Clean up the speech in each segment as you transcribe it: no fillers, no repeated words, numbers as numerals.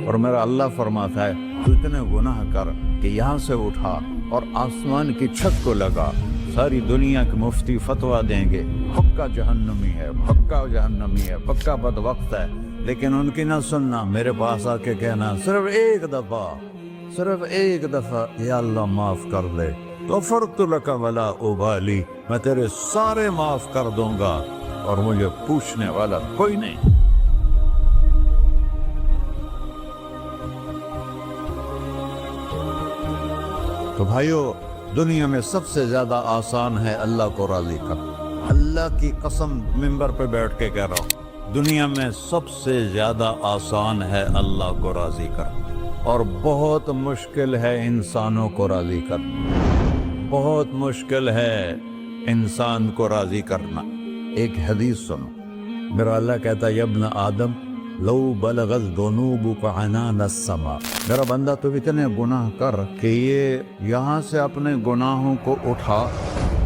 اور میرا اللہ فرماتا ہے تو اتنے گناہ کر کہ یہاں سے اٹھا اور آسمان کی چھت کو لگا، ساری دنیا کے مفتی فتویٰ دیں گے پکا جہنمی ہے، پکا جہنمی ہے، پکا بدبخت ہے، لیکن ان کی نہ سننا، میرے پاس آ کے کہنا صرف ایک دفعہ یا اللہ معاف کر دے، غفرت لک ولا ابالی، میں تیرے سارے معاف کر دوں گا اور مجھے پوچھنے والا کوئی نہیں۔ تو بھائیو، دنیا میں سب سے زیادہ آسان ہے اللہ کو راضی کرنا، اللہ کی قسم ممبر پہ بیٹھ کے کہہ رہا ہوں، دنیا میں سب سے زیادہ آسان ہے اللہ کو راضی کرنا، اور بہت مشکل ہے انسانوں کو راضی کرنا، بہت مشکل ہے انسان کو راضی کرنا۔ ایک حدیث سنو، میرا اللہ کہتا ہے یا ابن آدم لو بلغت ذنوبک عنان السماء، میرا بندہ تو اتنے گناہ کر کہ یہ یہاں سے اپنے گناہوں کو اٹھا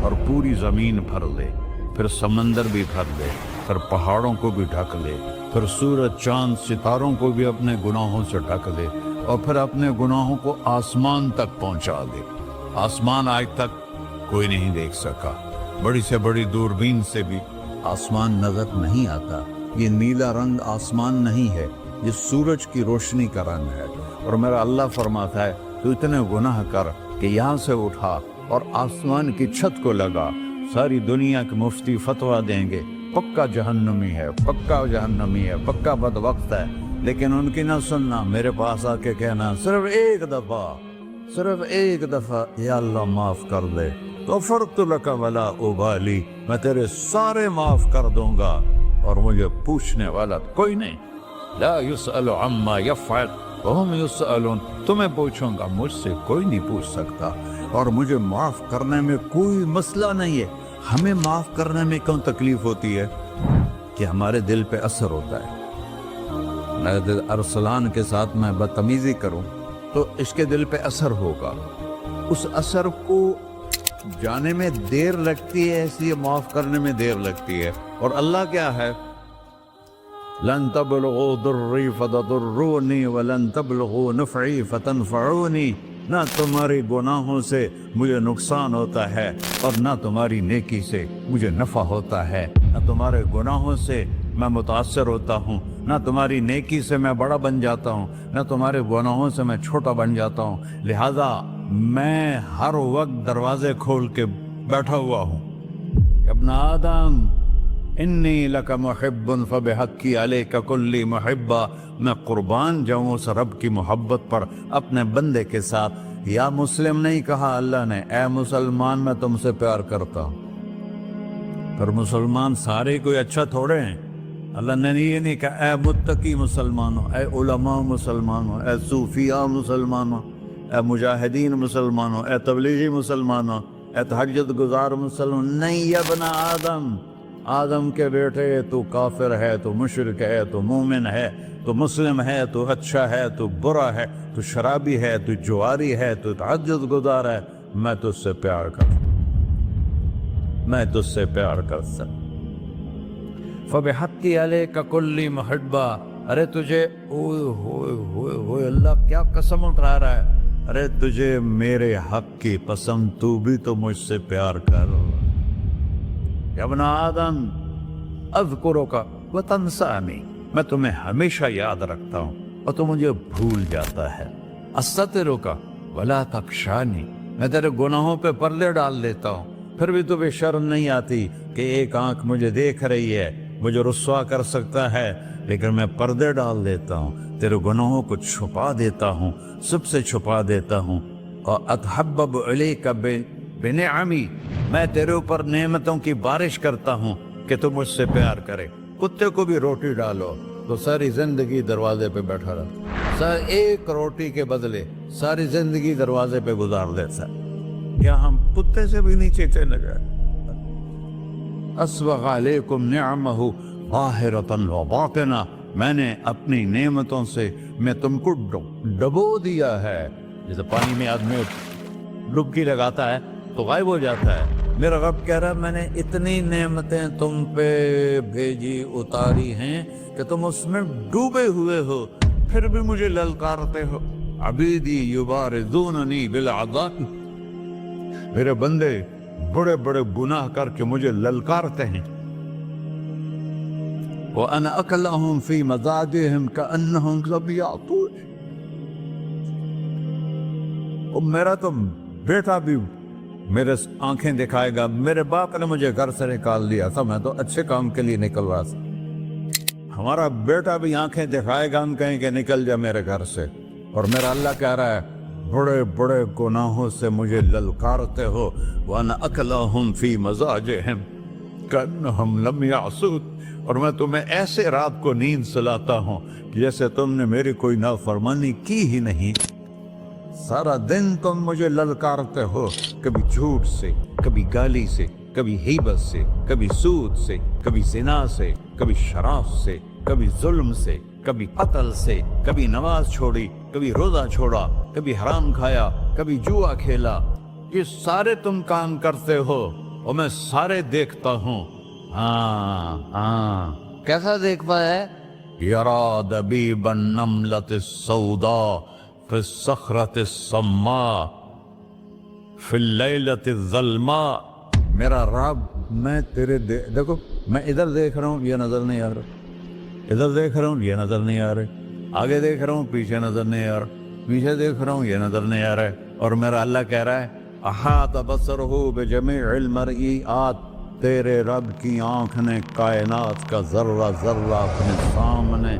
اور پوری زمین بھر لے، پھر سمندر بھی بھر لے، پھر پہاڑوں کو بھی ڈھک لے، پھر سورج چاند ستاروں کو بھی اپنے گناہوں سے ڈھک لے، اور پھر اپنے گناہوں کو آسمان تک پہنچا دے۔ آسمان آج تک کوئی نہیں دیکھ سکا، بڑی سے بڑی دوربین سے بھی آسمان نظر نہیں آتا۔ یہ نیلا رنگ آسمان نہیں ہے، یہ سورج کی روشنی کا رنگ ہے۔ اور میرا اللہ فرماتا ہے تو اتنے گناہ کر کہ یہاں سے اٹھا اور آسمان کی چھت کو لگا، ساری دنیا کے مفتی فتویٰ دیں گے پکا جہنمی ہے، پکا جہنمی ہے، پکا بدبخت ہے، لیکن ان کی نہ سننا، میرے پاس آ کے کہنا صرف ایک دفعہ یا اللہ معاف کر دے، غفرت لک ولا ابالی، میں تیرے سارے معاف کر دوں گا اور مجھے پوچھنے والا کوئی نہیں۔ لا يسأل عما يفعل وهم يسألون، تمہیں پوچھوں گا، مجھ سے کوئی نہیں پوچھ سکتا، اور مجھے معاف کرنے میں کوئی مسئلہ نہیں ہے۔ ہمیں معاف کرنے میں کیوں تکلیف ہوتی ہے؟ کہ ہمارے دل پہ اثر ہوتا ہے۔ اگر ارسلان کے ساتھ میں بدتمیزی کروں تو اس کے دل پہ اثر ہوگا، اس اثر کو جانے میں دیر لگتی ہے، اس لیے معاف کرنے میں دیر لگتی ہے۔ اور اللہ کیا ہے؟ لن تبلغوا ضری فتضرونی ولن تبلغوا نفعی فتنفعونی، نہ تمہاری گناہوں سے مجھے نقصان ہوتا ہے اور نہ تمہاری نیکی سے مجھے نفع ہوتا ہے، نہ تمہارے گناہوں سے میں متاثر ہوتا ہوں، نہ تمہاری نیکی سے میں بڑا بن جاتا ہوں، نہ تمہارے گناہوں سے میں چھوٹا بن جاتا ہوں، لہذا میں ہر وقت دروازے کھول کے بیٹھا ہوا ہوں۔ ابن آدم انی لک محب فبحقی علیک کلی محبہ، میں قربان جاؤں اس رب کی محبت پر اپنے بندے کے ساتھ۔ یا مسلم نہیں کہا اللہ نے، اے مسلمان میں تم سے پیار کرتا ہوں۔ پر مسلمان سارے کوئی اچھا تھوڑے ہیں، اللہ نے یہ نہیں کہا اے متقی مسلمانوں، اے علماء مسلمانوں، اے صوفیاء مسلمانوں، اے مجاہدین مسلمانوں، اے تبلیغی مسلمانوں، اے تہجد گزار مسلمان، نہیں یا ابن آدم، آدم کے بیٹے، تو کافر ہے، تو مشرک ہے، تو مومن ہے، تو مسلم ہے، تو اچھا ہے، تو برا ہے، تو شرابی ہے، تو جواری ہے، تو تہجد گزار ہے، میں تجھ سے پیار کرتا ہوں، میں تجھ سے پیار کرتا ہوں۔ فبحقی علیک کلی محبہ، ارے تجھے اوئے ہوئے ہوئے ہوئے، اللہ کیا قسم اٹھا رہا ہے، ارے تجھے میرے حق کی قسم، تو بھی تو مجھ سے پیار کر۔ یا ابن آدم اذکرک وتنسانی، میں تمہیں ہمیشہ یاد رکھتا ہوں اور تو مجھے بھول جاتا ہے۔ استترک ولا تخشانی، میں تیرے گناہوں پہ پردے ڈال دیتا ہوں، پھر بھی تمہیں شرم نہیں آتی کہ ایک آنکھ مجھے دیکھ رہی ہے، مجھے رسوا کر سکتا ہے، لیکن میں پردے ڈال دیتا ہوں، تیرے گناہوں کو چھپا دیتا ہوں، سب سے چھپا دیتا ہوں۔ اور اتحبب علیک بنعمی، میں تیرے اوپر نعمتوں کی بارش کرتا ہوں کہ تم مجھ سے پیار کرے۔ کتے کو بھی روٹی ڈالو تو ساری زندگی دروازے پہ بیٹھا رہتا، ایک روٹی کے بدلے ساری زندگی دروازے پہ گزار دیتا ہے۔ کیا ہم کتے سے بھی نیچے چلے گئے؟ اسبغ علیکم نعمہ ظاہرۃ وباطنہ، میں نے اپنی نعمتوں سے میں تم کو ڈبو دیا ہے، جیسے پانی میں آدمی ڈبکی لگاتا ہے تو غائب ہو جاتا ہے۔ میرا رب کہہ رہا ہے میں نے اتنی نعمتیں تم پہ بھیجی، اتاری ہیں کہ تم اس میں ڈوبے ہوئے ہو، پھر بھی مجھے للکارتے ہو. عبیدی یبارزوننی بالعذاب، میرے بندے بڑے بڑے گناہ کر کے مجھے للکارتے ہیں. وَأَنَا أَكْلَهُمْ فِي مَزَاجِهِمْ كَأَنَّهُمْ لَمْ يَعْطُونِ. اور میرا تو بیٹا بھی میرے آنکھیں دکھائے گا. میرے باپ نے مجھے گھر سے نکال دیا تھا، میں تو اچھے کام کے لیے نکل رہا تھا. ہمارا بیٹا بھی آنکھیں دکھائے گا، ہم کہیں کہ نکل جا میرے گھر سے. اور میرا اللہ کہہ رہا ہے بڑے بڑے گناہوں سے مجھے للکارتے ہو. وَأَنَا أَكْلَهُمْ فِي مَزَاجِهِمْ كَأَنَّهُمْ لَمْ يَعْصُونِ. اور میں تمہیں ایسے رات کو نیند سلاتا ہوں کہ جیسے تم نے میری کوئی نافرمانی کی ہی نہیں. سارا دن تم مجھے للکارتے ہو، کبھی جھوٹ سے، کبھی گالی سے، کبھی غیبت سے، کبھی سود سے، کبھی زنا سے، کبھی شراب سے، کبھی ظلم سے، کبھی قتل سے، کبھی نماز چھوڑی، کبھی روزہ چھوڑا، کبھی حرام کھایا، کبھی جوا کھیلا. یہ سارے تم کام کرتے ہو اور میں سارے دیکھتا ہوں. ہاں کیسا دیکھ پایا؟ یرا دبیب النملۃ السوداء فی الصخرۃ الصماء فی اللیلۃ الظلماء. میرا رب میں تیرے دیکھو، میں ادھر دیکھ رہا ہوں یہ نظر نہیں آ رہا، ادھر دیکھ رہا ہوں یہ نظر نہیں آ رہے، آگے دیکھ رہا ہوں پیچھے نظر نہیں آ رہا، پیچھے دیکھ رہا ہوں یہ نظر نہیں آ رہا ہے. اور میرا اللہ کہہ رہا ہے احاط بصرہ بجمیع المرئیات. تیرے رب کی آنکھ نے کائنات کا ذرہ ذرہ اپنے سامنے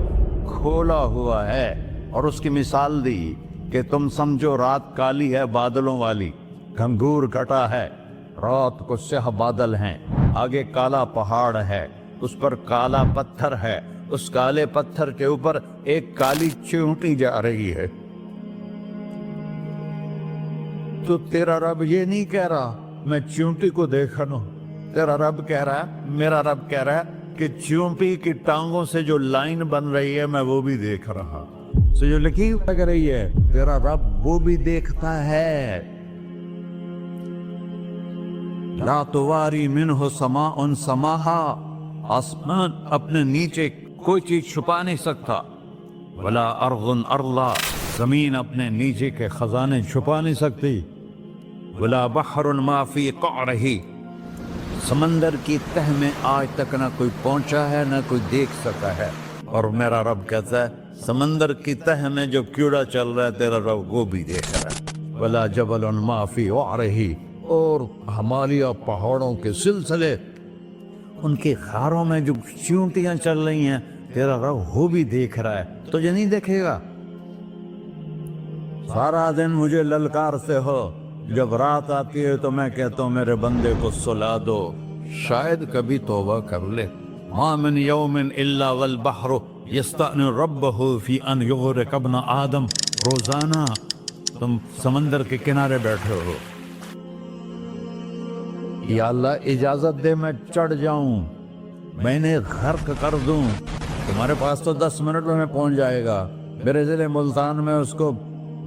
کھولا ہوا ہے. اور اس کی مثال دی کہ تم سمجھو رات کالی ہے بادلوں والی، گھنگور کٹا ہے، رات کو سیاہ بادل ہیں، آگے کالا پہاڑ ہے، اس پر کالا پتھر ہے، اس کالے پتھر کے اوپر ایک کالی چیونٹی جا رہی ہے. تو تیرا رب یہ نہیں کہہ رہا میں چیونٹی کو دیکھ رہا ہوں. تیرا رب کہہ رہا ہے، میرا رب کہہ رہا ہے کہ چیونٹی کی ٹانگوں سے جو لائن بن رہی ہے میں وہ بھی دیکھ رہا. سے جو لکیر لگ رہی ہے تیرا رب وہ بھی دیکھتا ہے. لا تواری منہ سماء سماہا. آسمان اپنے نیچے کوئی چیز چھپا نہیں سکتا. ولا ارض ارضا. زمین اپنے نیچے کے خزانے چھپا نہیں سکتی. ولا بحر ما فی قعرہ. سمندر کی تہ میں آج تک نہ کوئی پہنچا ہے نہ کوئی دیکھ سکا ہے. اور میرا رب کہتا ہے سمندر کی تہ میں جو کیڑا چل رہا ہے تیرا رب وہ بھی دیکھ رہا ہے. ولا جبل ما فی وعرہ. اور ہمالیہ پہاڑوں کے سلسلے، ان کے خاروں میں جو چیونٹیاں چل رہی ہیں تیرا رب وہ بھی دیکھ رہا ہے. تجھے نہیں دیکھے گا؟ سارا دن مجھے للکارتے ہو، جب رات آتی ہے تو میں کہتا ہوں میرے بندے کو سلا دو، شاید کبھی توبہ کر لے. ما من یوم الا والبحر یستأن ربہ فی ان یغرق ابن آدم. روزانہ تم سمندر کے کنارے بیٹھے ہو، یا اللہ اجازت دے میں چڑھ جاؤں، میں نے غرق کر دوں. تمہارے پاس تو 10 منٹ میں پہنچ جائے گا، میرے ضلع ملتان میں اس کو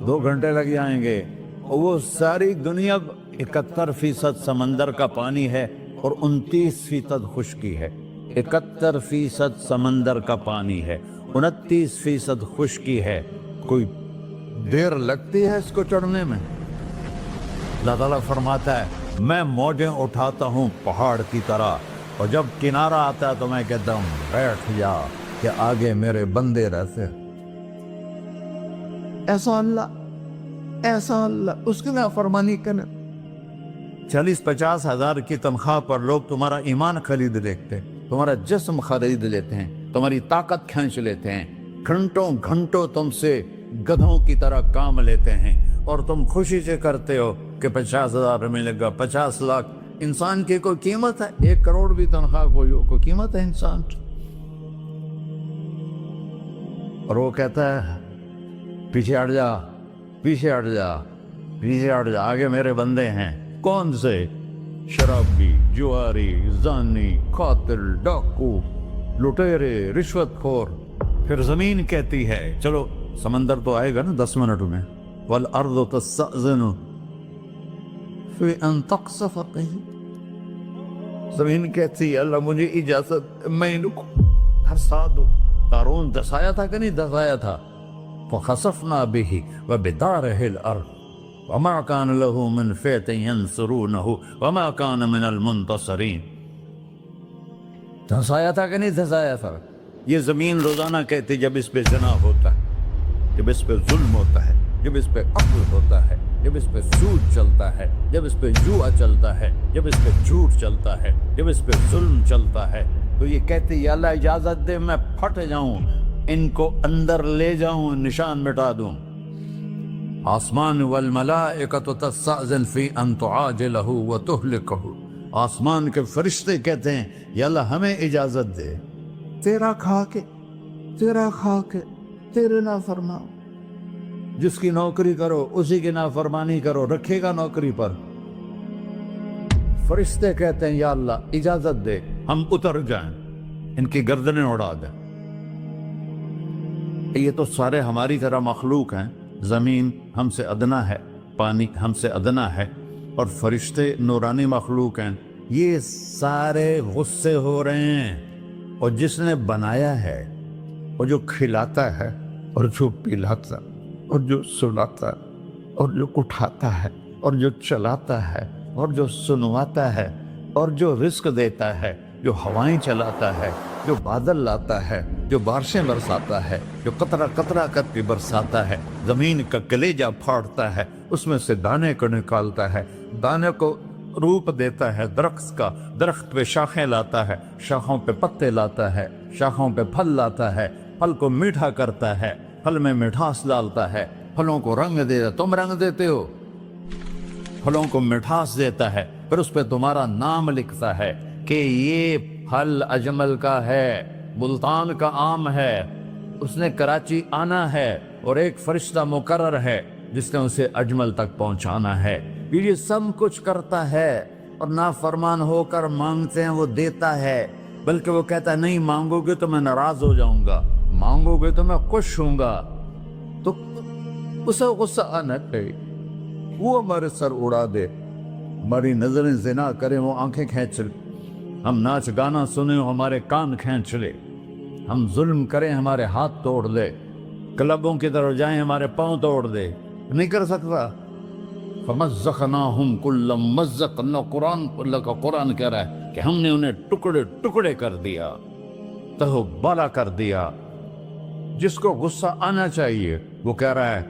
2 گھنٹے لگ جائیں گے. وہ ساری دنیا 71% سمندر کا پانی ہے اور 29% خشکی ہے. 71% سمندر کا پانی ہے، 29% خشکی ہے. کوئی دیر لگتی ہے اس کو چڑھنے میں؟ اللہ تعالیٰ فرماتا ہے میں موجیں اٹھاتا ہوں پہاڑ کی طرح، اور جب کنارہ آتا ہے تو میں کہتا ہوں بیٹھ جا کہ آگے میرے بندے رہتے. ایسا اللہ اس کی نافرمانی کرنا. 40-50 ہزار کی تنخواہ پر لوگ تمہارا ایمان خرید لیتے، تمہارا جسم خرید لیتے ہیں، تمہاری طاقت کھینچ لیتے ہیں، گھنٹوں گھنٹوں تم سے گدھوں کی طرح کام لیتے ہیں، اور تم خوشی سے کرتے ہو کہ 50,000 ملے گا، 50 لاکھ. انسان کی کوئی قیمت ہے؟ 1 کروڑ بھی تنخواہ کوئی قیمت ہے انسان؟ اور وہ کہتا ہے پیچھے ہٹ جا، پیچھے ہٹ جا، پیچھے ہٹ جا، آگے میرے بندے ہیں. کون سے؟ شرابی، جواری، زانی، قاتل، ڈاکو، لٹیرے، رشوت خور. پھر زمین کہتی ہے چلو سمندر تو آئے گا نا 10 منٹ میں. والارض تستأذن فی ان تقصف قیل. زمین کہتی ہے اللہ مجھے اجازت، میں ان کو دھسا دو. قارون دسایا تھا کہ نہیں دسایا تھا؟ فخسفنا به وبداره الأرض وما كان له من فئة ينصرونه وما كان من المنتصرين. دھنسایا تھا کہ نہیں دھنسایا تھا؟ یہ زمین روزانہ کہتی جب اس پہ زنا ہوتا ہے، جب اس پہ ظلم ہوتا ہے، جب اس پہ قتل ہوتا ہے، جب اس پہ سود چلتا ہے، جب اس پہ جوا چلتا ہے، جب اس پہ جھوٹ چلتا ہے، جب اس پہ ظلم چلتا ہے، تو یہ کہتی یا اللہ اجازت دے میں پھٹ جاؤں، ان کو اندر لے جاؤں، نشان مٹا دوں. آسمان والملائکۃ تستأذن فی ان تعاجلہ وتہلکہ، آسمان کے فرشتے کہتے ہیں یا اللہ ہمیں اجازت دے، تیرا کھا کے تیرے نافرمان، جس کی نوکری کرو اسی کی نافرمانی کرو، رکھے گا نوکری پر. فرشتے کہتے ہیں یا اللہ اجازت دے ہم اتر جائیں، ان کی گردنیں اڑا دیں. یہ تو سارے ہماری طرح مخلوق ہیں، زمین ہم سے ادنا ہے، پانی ہم سے ادنا ہے، اور فرشتے نورانی مخلوق ہیں. یہ سارے غصے ہو رہے ہیں، اور جس نے بنایا ہے، اور جو کھلاتا ہے، اور جو پلاتا، اور جو سلاتا، اور جو اٹھاتا ہے، اور جو چلاتا ہے، اور جو سنواتا ہے، اور جو رزق دیتا ہے، جو ہوائیں چلاتا ہے، جو بادل لاتا ہے، جو بارشیں برساتا ہے، جو قطرہ قطرہ کر کے برساتا ہے، زمین کا کلیجہ پھاڑتا ہے، اس میں سے دانے کو نکالتا ہے، دانے کو روپ دیتا ہے درخت کا، درخت پہ شاخیں لاتا ہے، شاخوں پہ پتے لاتا ہے، شاخوں پہ پھل لاتا ہے، پھل کو میٹھا کرتا ہے، پھل میں مٹھاس ڈالتا ہے، پھلوں کو رنگ دیتا. تم رنگ دیتے ہو، پھلوں کو مٹھاس دیتا ہے، پھر اس پہ تمہارا نام لکھتا ہے کہ یہ پھل اجمل کا ہے، ملتان کا آم ہے، اس نے کراچی آنا ہے، اور ایک فرشتہ مقرر ہے جس نے اسے اجمل تک پہنچانا ہے. یہ سب کچھ کرتا ہے، اور نافرمان ہو کر مانگتے ہیں وہ دیتا ہے، بلکہ وہ کہتا ہے نہیں مانگو گے تو میں ناراض ہو جاؤں گا، مانگو گے تو میں خوش ہوں گا. تو اسے غصہ آنا چاہیے، وہ ہمارے سر اڑا دے، ہماری نظریں زنا کریں وہ آنکھیں کھینچ لے، ہم ناچ گانا سنیں ہمارے کان کھینچ لے، ہم ظلم کریں ہمارے ہاتھ توڑ دے، کلبوں کی طرف جائیں ہمارے پاؤں توڑ دے. نہیں کر سکتا. فَمَزَّقْنَاهُمْ كُلَّ مُمَزَّقٍ، اللہ کا قرآن کہہ رہا ہے کہ ہم نے انہیں ٹکڑے ٹکڑے کر دیا، تہو بالا کر دیا. جس کو غصہ آنا چاہیے وہ کہہ رہا ہے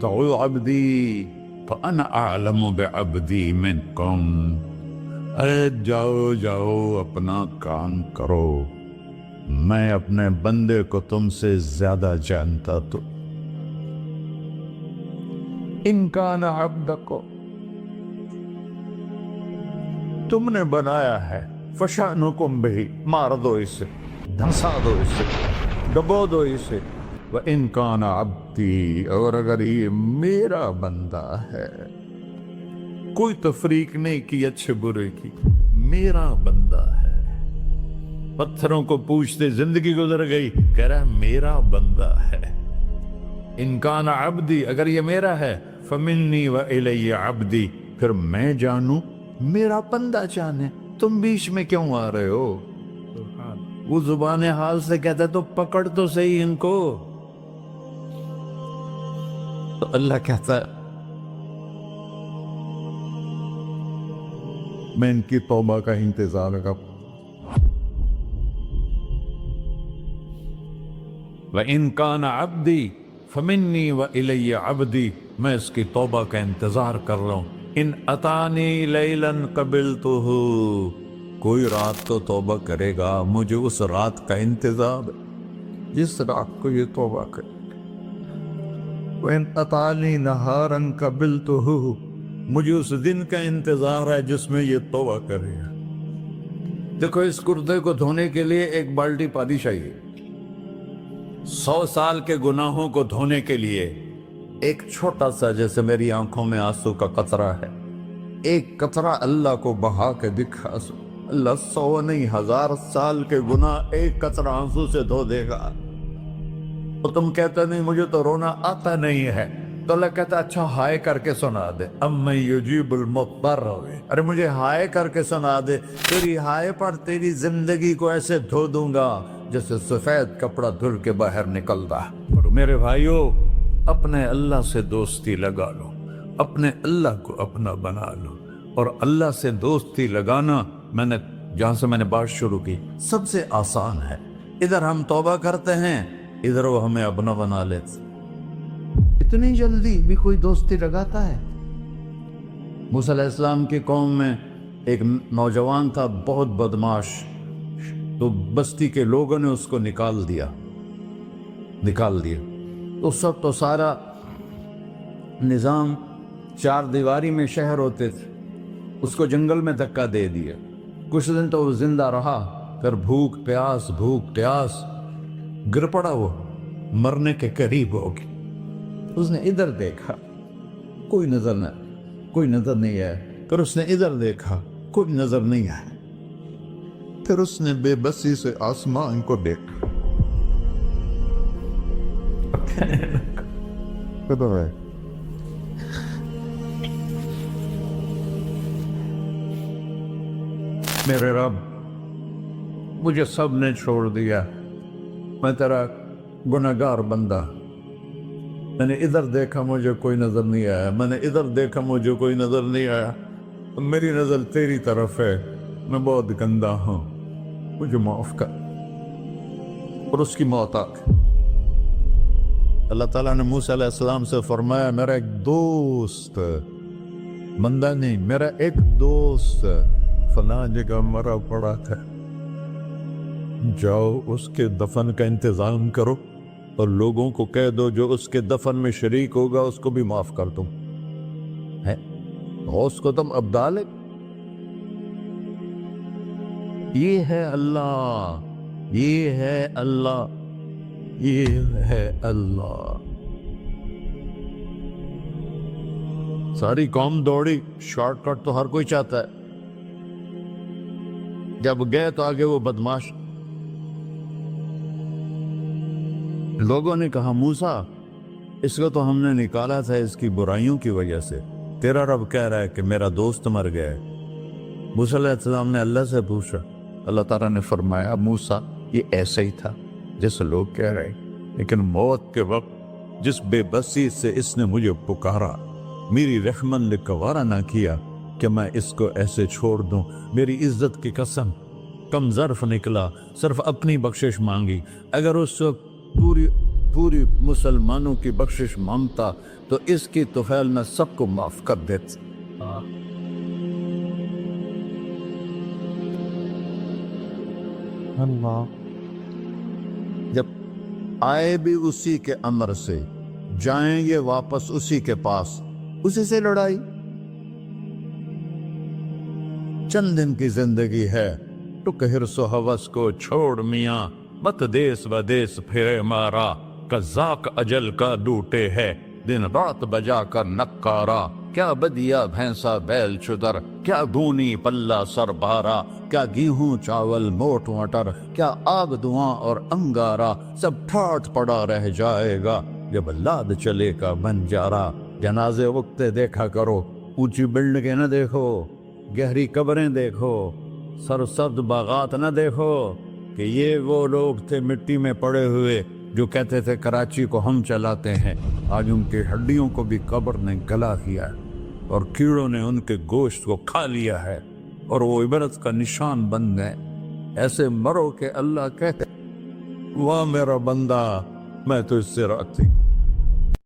دعو عبدی فَأَنَا أَعْلَمُ بِعَبْدِي مِنْكُمْ، اے جاؤ اپنا کام کرو، میں اپنے بندے کو تم سے زیادہ جانتا. تو ان کان عبدکو، تم نے بنایا ہے، فشانکم بہی، مار دو اسے، دھنسا دو اسے، ڈبو دو اسے. وَإِن كَانَ عَبْدِي، اور اگر یہ میرا بندہ ہے، کوئی تفریق نہیں کی اچھے برے کی، میرا بندہ ہے. پتھروں کو پوچھتے زندگی گزر گئی، کہہ رہا ہے میرا بندہ ہے. ان کان عبدی، اگر یہ میرا ہے، فمنی وإلی عبدی، پھر میں جانوں میرا بندہ جانے. تم بیچ میں کیوں آ رہے ہو؟ وہ زبان حال سے کہتا ہے تو پکڑ تو صحیح ان کو. تو اللہ کہتا ہے میں ان کی توبہ کا انتظار کروں. وَإِن كَانَ عَبْدِي فَمِنِّي وَإِلَيَّ عَبْدِي، میں اس کی توبہ کا انتظار کر رہا ہوں. ان اتانی لیلاً قبلتہ، کوئی رات تو توبہ کرے گا، مجھے اس رات کا انتظار جس رات کو یہ توبہ کرے. وَإِنْ أَتَانِي نَهَارًا قَبِلْتُهُ، مجھے اس دن کا انتظار ہے جس میں یہ توبہ کرے گا. دیکھو اس کردے کو دھونے کے لیے ایک بالٹی پانی چاہیے. 100 سال کے گناہوں کو دھونے کے لیے ایک چھوٹا سا، جیسے میری آنکھوں میں آنسو کا قطرہ ہے، ایک قطرہ اللہ کو بہا کے دکھا سو، اللہ 100 نہیں 1000 سال کے گناہ ایک قطرہ آنسو سے دھو دے گا. تو تم کہتے نہیں مجھے تو رونا آتا نہیں ہے، تو اللہ کہتا اچھا ہائے کر کے سنا دے. اَمَّن يُجِيبُ الْمُضْطَرَّ، ارے مجھے ہائے کر کے سنا دے، تیری ہائے پر تیری زندگی کو ایسے دھو دوں گا جیسے سفید کپڑا دھل کے باہر نکلتا. میرے بھائیو، اپنے اللہ سے دوستی لگا لو، اپنے اللہ کو اپنا بنا لو۔ اور اللہ سے دوستی لگانا، جہاں سے میں نے بات شروع کی، سب سے آسان ہے۔ ادھر ہم توبہ کرتے ہیں، ادھر وہ ہمیں اپنا بنا لیتے۔ اتنی جلدی بھی کوئی دوستی لگاتا ہے؟ موسیٰ علیہ السلام کی قوم میں ایک نوجوان تھا، بہت بدماش، تو بستی کے لوگوں نے اس کو نکال دیا۔ تو سارا نظام، چار دیواری میں شہر ہوتے تھے، اس کو جنگل میں دھکا دے دیا۔ کچھ دن تو وہ زندہ رہا، پھر بھوک پیاس گر پڑا، وہ مرنے کے قریب ہو گیا۔ اس نے ادھر دیکھا، کوئی نظر نہیں آیا۔ پھر اس نے ادھر دیکھا، کوئی نظر نہیں آیا۔ پھر اس نے بے بسی سے آسمان کو دیکھا۔ میرے رب، مجھے سب نے چھوڑ دیا، میں تیرا گناہگار بندہ۔ میں نے ادھر دیکھا، مجھے کوئی نظر نہیں آیا، میں نے ادھر دیکھا، مجھے کوئی نظر نہیں آیا۔ میری نظر تیری طرف ہے، میں بہت گندا ہوں، مجھے معاف کر۔ اور اس کی موت آ گئی۔ اللہ تعالیٰ نے موسیٰ علیہ السلام سے فرمایا، میرا ایک دوست، بندہ نہیں، میرا ایک دوست فلاں جگہ مرا پڑا تھا، جاؤ اس کے دفن کا انتظام کرو اور لوگوں کو کہہ دو جو اس کے دفن میں شریک ہوگا اس کو بھی معاف کر دوں۔ غوث کو تم ابدال ہے۔ یہ ہے اللہ، یہ ہے اللہ، یہ ہے اللہ۔ ساری قوم دوڑی، شارٹ کٹ تو ہر کوئی چاہتا ہے۔ جب گئے تو آگے وہ بدماش، لوگوں نے کہا موسیٰ اس کو تو ہم نے نکالا تھا اس کی برائیوں کی وجہ سے، تیرا رب کہہ رہا ہے کہ میرا دوست مر گیا ہے۔ موسیٰ علیہ السلام نے اللہ سے پوچھا، اللہ تعالیٰ نے فرمایا موسیٰ یہ ایسا ہی تھا جیسے لوگ کہہ رہے، لیکن موت کے وقت جس بے بسی سے اس نے مجھے پکارا، میری رحمت نے گوارا نہ کیا کہ میں اس کو ایسے چھوڑ دوں۔ میری عزت کی قسم، کم ظرف نکلا، صرف اپنی بخشش مانگی۔ اگر اس وقت پوری مسلمانوں کی بخشش مانگتا تو اس کی طفیل میں سب کو معاف کر دیتا۔ اللہ جب آئے بھی اسی کے امر سے، جائیں گے واپس اسی کے پاس، اسی سے لڑائی۔ چند دن کی زندگی ہے، ٹک حرص و ہوس کو چھوڑ میاں، مت دیس بدیس پھرے مارا، قزاق اجل کا ڈوٹے ہے، دن رات بجا کر نکارا، کیا بدیا بھینسا بیل چدر، کیا گونی پلہ سر بارا، کیا گیہوں چاول موٹ مٹر، کیا آگ دھواں اور انگارا، سب ٹھاٹھ پڑا رہ جائے گا جب لاد چلے کا بنجارا۔ جنازے وقتے دیکھا کرو، اونچی بلڈنگیں نہ دیکھو، گہری قبریں دیکھو، سرسبز باغات نہ دیکھو کہ یہ وہ لوگ تھے مٹی میں پڑے ہوئے جو کہتے تھے کراچی کو ہم چلاتے ہیں۔ آج ان کی ہڈیوں کو بھی قبر نے گلا کیا ہے اور کیڑوں نے ان کے گوشت کو کھا لیا ہے اور وہ عبرت کا نشان بن گئے۔ ایسے مرو کہ اللہ کہتے واہ میرا بندہ، میں تو اس سے راضی۔